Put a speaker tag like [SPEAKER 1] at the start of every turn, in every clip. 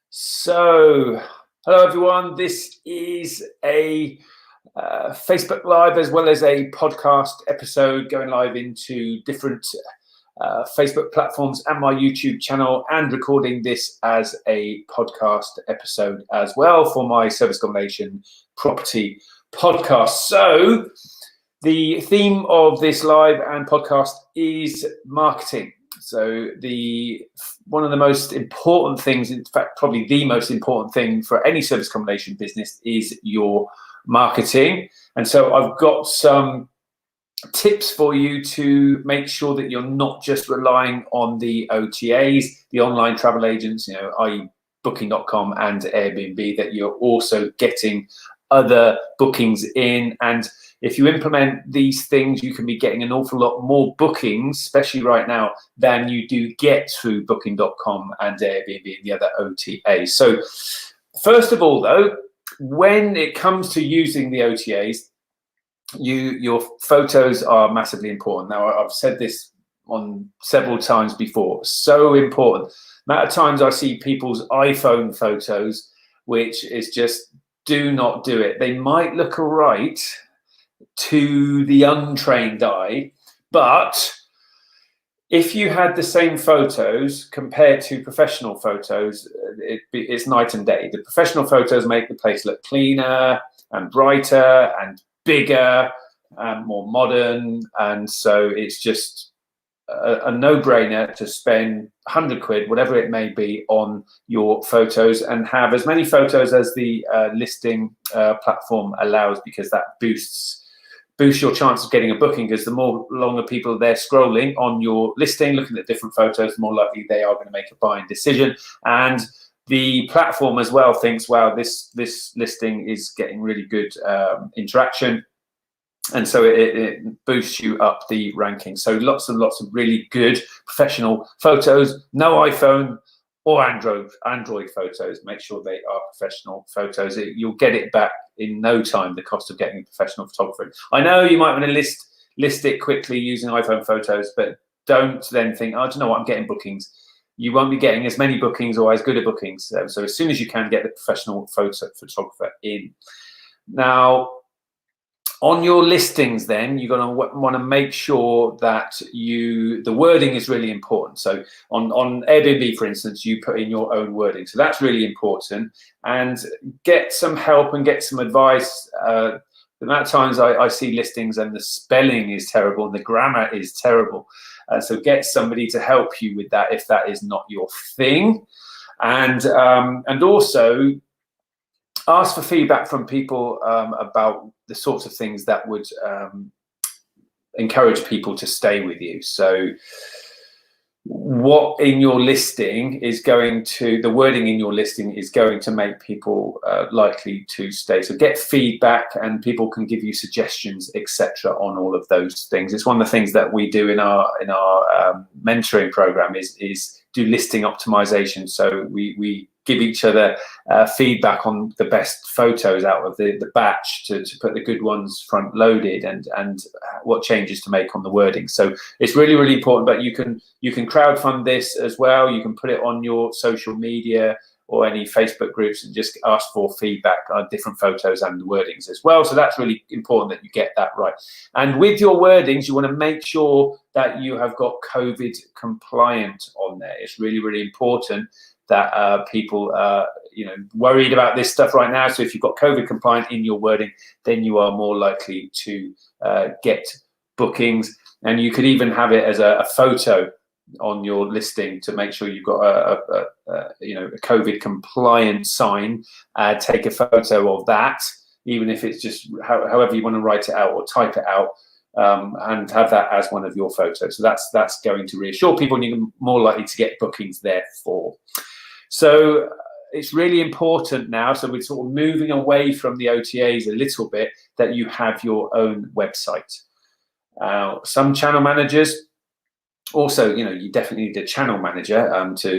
[SPEAKER 1] So, hello everyone. This is a Facebook Live as well as a podcast episode going live into different Facebook platforms and my YouTube channel, and recording this as a podcast episode as well for my service accommodation property podcast. So, the theme of this live and podcast is marketing. So one of the most important things, in fact, probably the most important thing for any service accommodation business is your marketing. And so I've got some tips for you to make sure that you're not just relying on the OTAs, the online travel agents, i.e. Booking.com and Airbnb, that you're also getting other bookings in. And if you implement these things, you can be getting an awful lot more bookings, especially right now, than you do get through Booking.com and Airbnb and the other OTAs. So first of all, though, when it comes to using the OTAs, your photos are massively important. Now, I've said this on several times before, so important. The amount of times I see people's iPhone photos, which is just, do not do it. They might look all right to the untrained eye, but if you had the same photos compared to professional photos, it's night and day. The professional photos make the place look cleaner and brighter and bigger and more modern, and so it's just a no-brainer to spend 100 quid, whatever it may be, on your photos, and have as many photos as the listing platform allows, because that boosts your chance of getting a booking, because the more longer people they're scrolling on your listing, looking at different photos, the more likely they are going to make a buying decision. And the platform as well thinks, wow, this listing is getting really good interaction. And so it boosts you up the ranking. So lots and lots of really good professional photos, no iPhone or Android photos. Make sure they are professional photos. You'll get it back in no time, the cost of getting a professional photographer. I know you might want to list it quickly using iPhone photos, but don't then think, oh, do you know what, I'm getting bookings. You won't be getting as many bookings or as good a bookings. So as soon as you can, get the professional photographer in. Now, on your listings, then, you're going to want to make sure that the wording is really important. So on Airbnb, for instance, you put in your own wording. So that's really important. And get some help and get some advice. The amount of times I see listings and the spelling is terrible and the grammar is terrible. So get somebody to help you with that if that is not your thing. And also ask for feedback from people about the sorts of things that would encourage people to stay with you. So what in your listing is the wording in your listing is going to make people likely to stay. So get feedback, and people can give you suggestions, etc., on all of those things. It's one of the things that we do in our mentoring program is do listing optimization. So we give each other feedback on the best photos out of the batch to put the good ones front loaded, and what changes to make on the wording. So it's really, really important. But you can crowdfund this as well. You can put it on your social media or any Facebook groups and just ask for feedback on different photos and the wordings as well. So that's really important that you get that right. And with your wordings, you want to make sure that you have got COVID compliant on there. It's really, really important that people are worried about this stuff right now. So if you've got COVID compliant in your wording, then you are more likely to get bookings. And you could even have it as a photo on your listing to make sure you've got a COVID compliant sign. Take a photo of that, even if it's just however you want to write it out or type it out, and have that as one of your photos. So that's going to reassure people, and you're more likely to get bookings therefore. So it's really important now, so we're sort of moving away from the OTAs a little bit, that you have your own website. Some channel managers also, you definitely need a channel manager so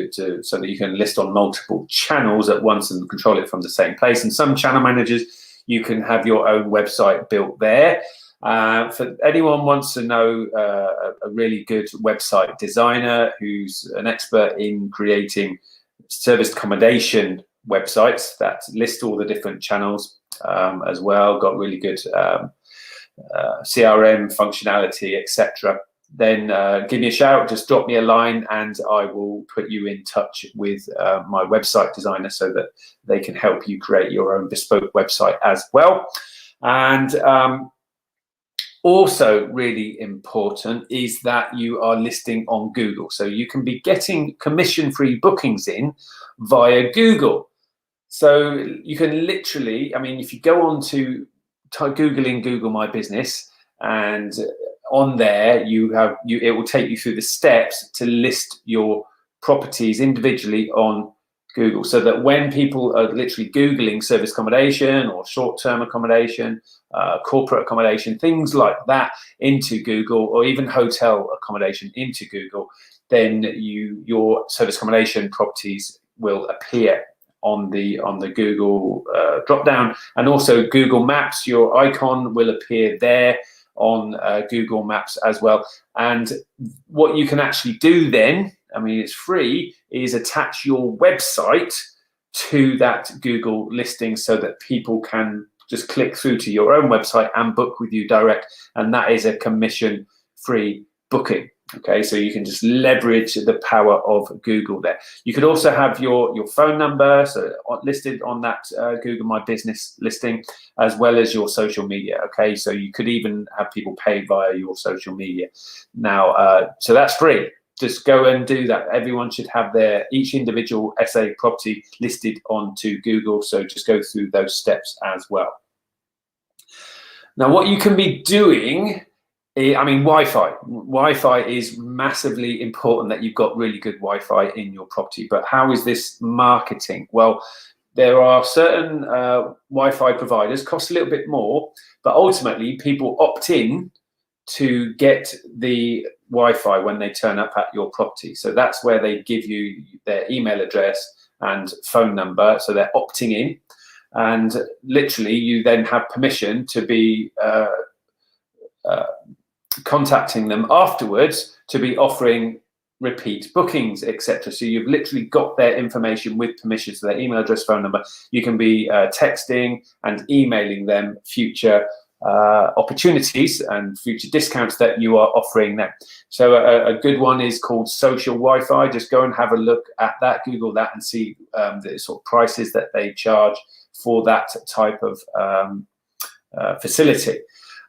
[SPEAKER 1] that you can list on multiple channels at once and control it from the same place. And some channel managers, you can have your own website built there. For anyone wants to know a really good website designer who's an expert in creating serviced accommodation websites that list all the different channels as well, got really good CRM functionality, etc., then give me a shout, just drop me a line, and I will put you in touch with my website designer so that they can help you create your own bespoke website as well. And also really important is that you are listing on Google. So you can be getting commission-free bookings in via Google. So you can literally, I mean, if you go on to Googling Google My Business, and on there it will take you through the steps to list your properties individually on Google, so that when people are literally Googling service accommodation or short-term accommodation, corporate accommodation, things like that into Google, or even hotel accommodation into Google, then your service accommodation properties will appear on the Google drop down, and also Google Maps, your icon will appear there on Google Maps as well. And what you can actually do then, I mean, it's free, is attach your website to that Google listing so that people can just click through to your own website and book with you direct, and that is a commission-free booking. Okay, so you can just leverage the power of Google there. You could also have your phone number listed on that Google My Business listing, as well as your social media. Okay, so you could even have people pay via your social media. Now, so that's free. Just go and do that. Everyone should have each individual SA property listed onto Google. So just go through those steps as well. Now, what you can be doing, I mean, Wi-Fi. Wi-Fi is massively important, that you've got really good Wi-Fi in your property. But how is this marketing? Well, there are certain Wi-Fi providers, cost a little bit more, but ultimately people opt in to get the Wi-Fi when they turn up at your property. So that's where they give you their email address and phone number. So they're opting in, and literally you then have permission to be contacting them afterwards to be offering repeat bookings, etc. So you've literally got their information with permission, so their email address, phone number. You can be texting and emailing them future opportunities and future discounts that you are offering them. So a good one is called social Wi-Fi. Just go and have a look at that, Google that, and see the sort of prices that they charge for that type of facility.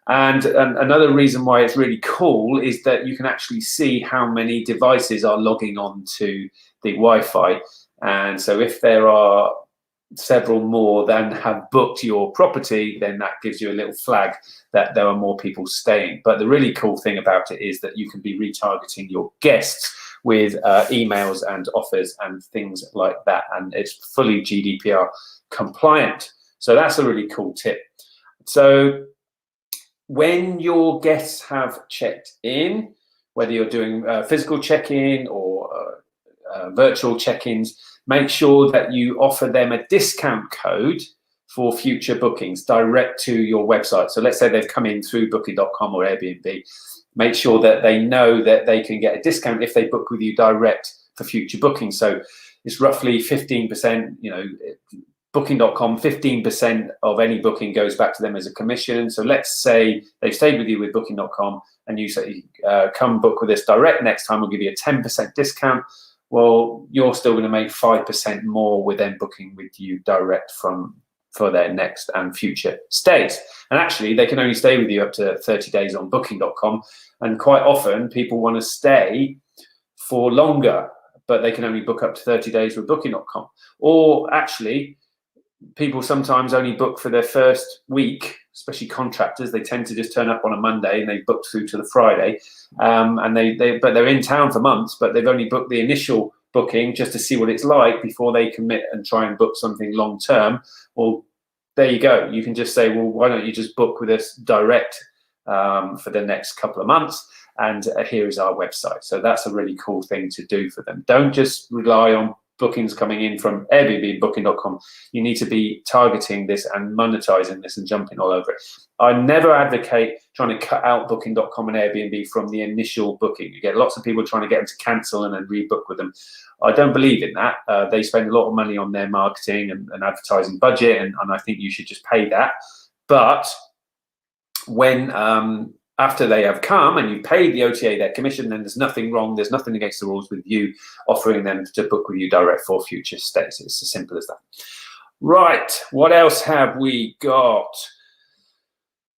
[SPEAKER 1] And another reason why it's really cool is that you can actually see how many devices are logging on to the Wi-Fi. And so if there are several more than have booked your property, then that gives you a little flag that there are more people staying. But the really cool thing about it is that you can be retargeting your guests with emails and offers and things like that. And it's fully GDPR compliant. So that's a really cool tip. So when your guests have checked in, whether you're doing physical check-in or virtual check-ins, make sure that you offer them a discount code for future bookings direct to your website. So let's say they've come in through booking.com or Airbnb. Make sure that they know that they can get a discount if they book with you direct for future bookings. So it's roughly 15%, you know, Booking.com, 15% of any booking goes back to them as a commission. So let's say they've stayed with you with Booking.com and you say, come book with us direct next time, we'll give you a 10% discount. Well, you're still going to make 5% more with them booking with you direct for their next and future stays. And actually, they can only stay with you up to 30 days on Booking.com. And quite often, people want to stay for longer, but they can only book up to 30 days with Booking.com. Or actually, people sometimes only book for their first week, especially contractors. They tend to just turn up on a Monday and they book through to the Friday, and but they're in town for months, but they've only booked the initial booking just to see what it's like before they commit and try and book something long term. Well, there you go. You can just say, well, why don't you just book with us direct for the next couple of months? And here is our website. So that's a really cool thing to do for them. Don't just rely on bookings coming in from Airbnb and Booking.com, you need to be targeting this and monetizing this and jumping all over it. I never advocate trying to cut out Booking.com and Airbnb from the initial booking. You get lots of people trying to get them to cancel and then rebook with them. I don't believe in that. They spend a lot of money on their marketing and advertising budget, and I think you should just pay that. But when after they have come and you've paid the OTA their commission, then there's nothing wrong. There's nothing against the rules with you offering them to book with you direct for future stays. It's as simple as that. Right, what else have we got?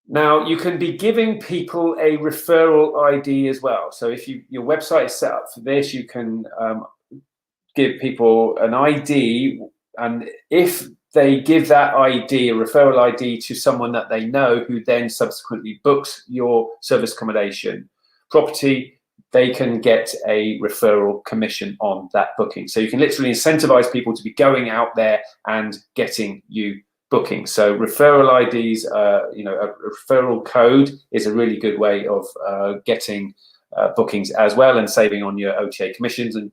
[SPEAKER 1] Now, you can be giving people a referral ID as well. So if your website is set up for this, you can give people an ID, and if they give that ID, a referral ID, to someone that they know who then subsequently books your service accommodation property, they can get a referral commission on that booking. So you can literally incentivize people to be going out there and getting you bookings. So referral IDs, a referral code is a really good way of getting bookings as well and saving on your OTA commissions. And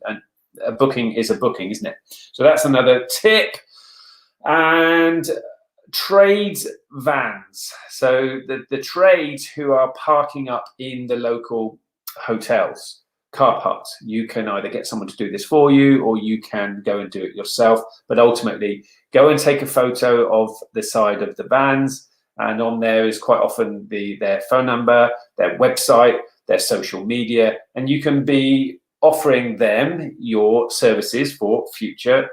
[SPEAKER 1] a booking is a booking, isn't it? So that's another tip. And trades vans. So the trades who are parking up in the local hotels, car parks, you can either get someone to do this for you or you can go and do it yourself. But ultimately, go and take a photo of the side of the vans, and on there is quite often their phone number, their website, their social media, and you can be offering them your services for future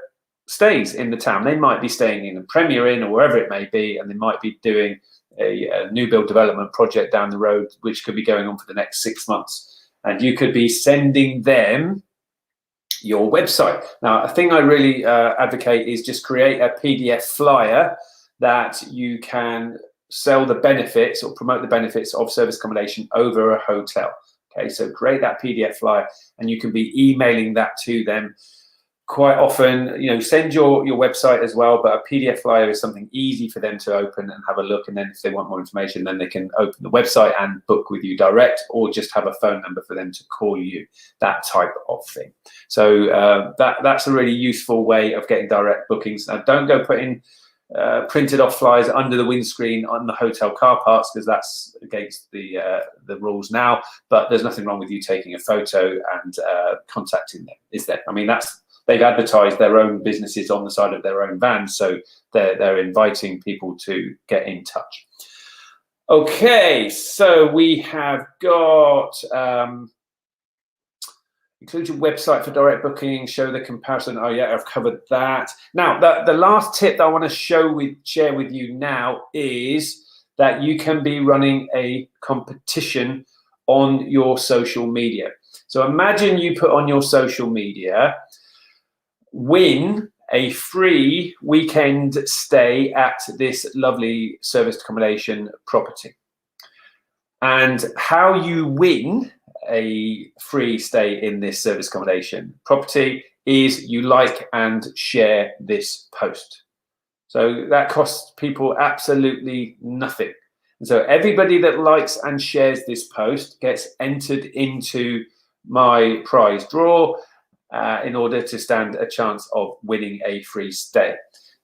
[SPEAKER 1] stays in the town. They might be staying in a Premier Inn or wherever it may be, and they might be doing a new build development project down the road, which could be going on for the next 6 months. And you could be sending them your website. Now, a thing I really advocate is just create a PDF flyer that you can sell the benefits or promote the benefits of service accommodation over a hotel. Okay, so create that PDF flyer, and you can be emailing that to them. Quite often, send your website as well, but a PDF flyer is something easy for them to open and have a look. And then if they want more information, then they can open the website and book with you direct, or just have a phone number for them to call you, that type of thing. So that's a really useful way of getting direct bookings. Now, don't go putting printed off flyers under the windscreen on the hotel car parks, because that's against the rules now. But there's nothing wrong with you taking a photo and contacting them, is there? I mean, they've advertised their own businesses on the side of their own vans, so they're inviting people to get in touch. Okay, so we have got include your website for direct booking, show the comparison. Oh yeah, I've covered that. Now, the last tip that I want to share with you now is that you can be running a competition on your social media. So imagine you put on your social media, win a free weekend stay at this lovely serviced accommodation property. And how you win a free stay in this service accommodation property is you like and share this post. So that costs people absolutely nothing. And so everybody that likes and shares this post gets entered into my prize draw in order to stand a chance of winning a free stay.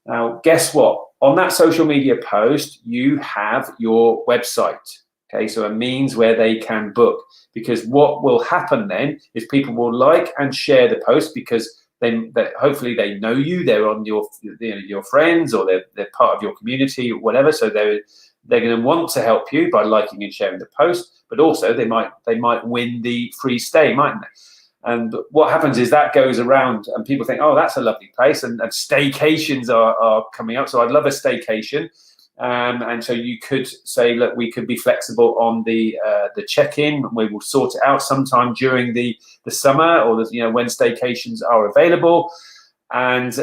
[SPEAKER 1] Now, guess what? On that social media post, you have your website. Okay, so a means where they can book, because what will happen then is people will like and share the post because hopefully they know you, they're on your friends, or they're part of your community or whatever. So they're going to want to help you by liking and sharing the post, but also they might win the free stay, mightn't they? And what happens is that goes around and people think, oh, that's a lovely place, and staycations are coming up. So I'd love a staycation. And so you could say, look, we could be flexible on the check-in. We will sort it out sometime during the summer, or when staycations are available. And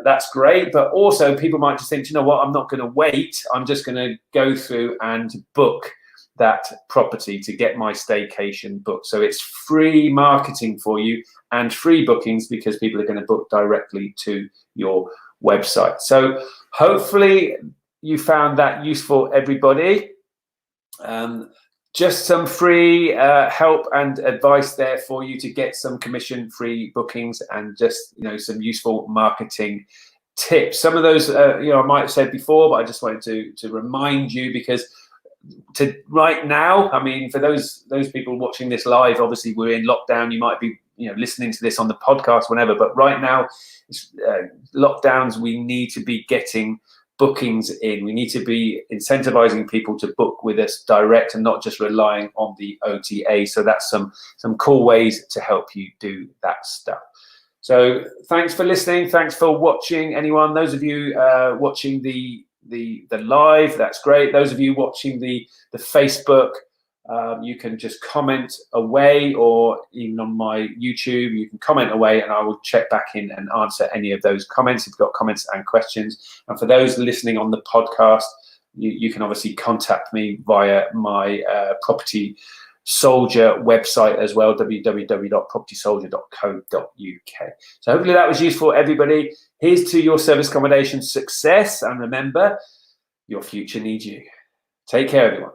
[SPEAKER 1] that's great. But also people might just think, you know what, I'm not going to wait. I'm just going to go through and book that property to get my staycation booked. So it's free marketing for you and free bookings, because people are going to book directly to your website. So hopefully you found that useful, everybody. just some free help and advice there for you to get some commission-free bookings, and just some useful marketing tips. Some of those I might have said before, but I just wanted to remind you, because right now, I mean, for those people watching this live, obviously we're in lockdown. You might be listening to this on the podcast whenever, but right now, lockdowns, we need to be getting bookings in. We need to be incentivizing people to book with us direct and not just relying on the OTA. So that's some cool ways to help you do that stuff. So thanks for listening. Thanks for watching, anyone. Those of you watching the live, that's great. Those of you watching the Facebook, you can just comment away, or even on my YouTube, you can comment away, and I will check back in and answer any of those comments if you've got comments and questions. And for those listening on the podcast, you can obviously contact me via my Property Soldier website as well, www.propertysoldier.co.uk. So hopefully that was useful, everybody. Here's to your service accommodation success, and remember, your future needs you. Take care, everyone.